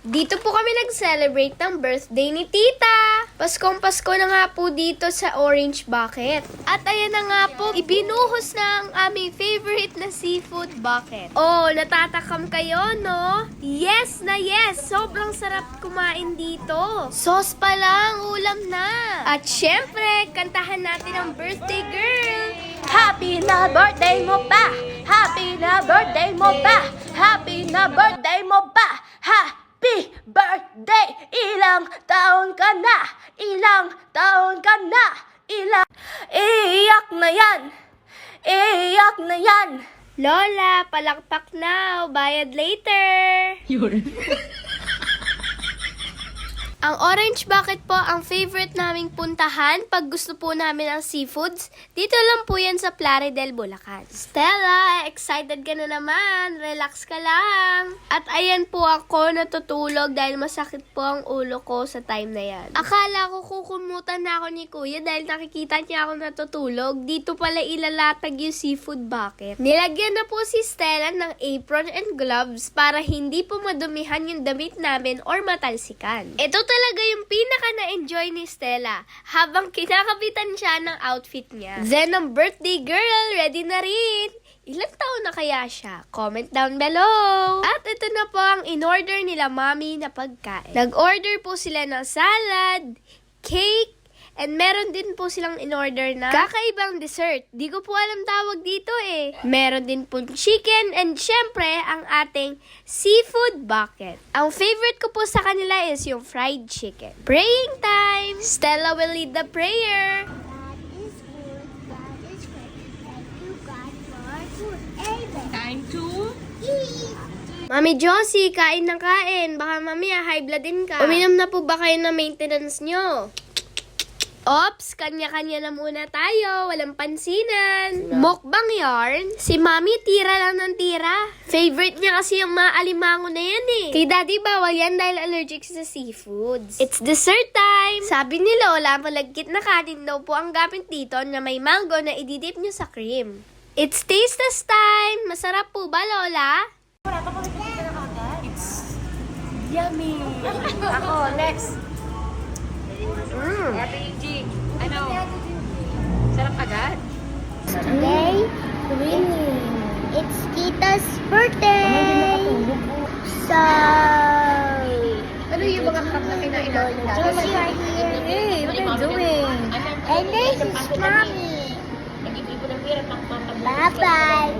Dito po kami nag-celebrate ng birthday ni Tita. Paskong-Pasko na nga po dito sa Orange Bucket. At ayan na nga po, ibinuhos na ang aming favorite na seafood bucket. Oh, natatakam kayo, no? Yes na yes! Sobrang sarap kumain dito. Sauce pa lang, ulam na. At syempre, kantahan natin ang birthday girl. Happy na birthday mo pa! Happy na birthday mo pa! Happy na birthday mo pa! Happy birthday! Ilang taon ka na? Ilang taon ka na? Iyak na yan! Iyak na yan! Lola, palakpak now. Bayad later. Ang Orange Bucket po ang favorite naming puntahan pag gusto po namin ang seafoods. Dito lang po yan sa Plaridel, Bulacan. Stella, excited ka na naman. Relax ka lang. At ayan po ako natutulog dahil masakit po ang ulo ko sa time na yan. Akala ko kukumutan na ako ni Kuya dahil nakikita niya ako natutulog. Dito pala ilalatag yung seafood bucket. Nilagyan na po si Stella ng apron and gloves para hindi po madumihan yung damit namin or matalsikan. Ito talaga yung pinaka na-enjoy ni Stella habang kinakabitan siya ng outfit niya. Then, ang birthday girl, ready na rin. Ilang taon na kaya siya? Comment down below. At ito na po ang in-order nila mami na pagkain. Nag-order po sila ng salad, cake, and meron din po silang in-order na kakaibang dessert. Di ko po alam tawag dito eh. Meron din po chicken and syempre ang ating seafood bucket. Ang favorite ko po sa kanila is yung fried chicken. Praying time! Stella will lead the prayer. God is good, God is great. Thank you, God, for food. Amen. Time to Eat. Mami Josie, kain ng kain. Baka mamaya high blood din ka. Uminom na po ba kayo ng maintenance nyo? Ops, kanya-kanya na muna tayo. Walang pansinan. Mukbang yarn. Si Mami, tira lang ng tira. Favorite niya kasi yung mga alimango na yan eh. Kay Daddy, bawal yan dahil allergic sa seafoods. It's dessert time! Sabi ni Lola, malagkit na kanin daw po ang gamit dito na may mango na ididip niyo sa cream. It's taste test time! Masarap po ba, Lola? It's yummy! Ako, next! Ate G, ano? Sarap agad? Today, it's Tita's birthday. So, Ano yung mga cup na kinain natin? Josie are here. Hey, what are you doing? And this is Mommy. Bye-bye.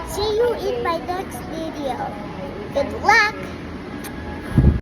See you in my next video. Good luck.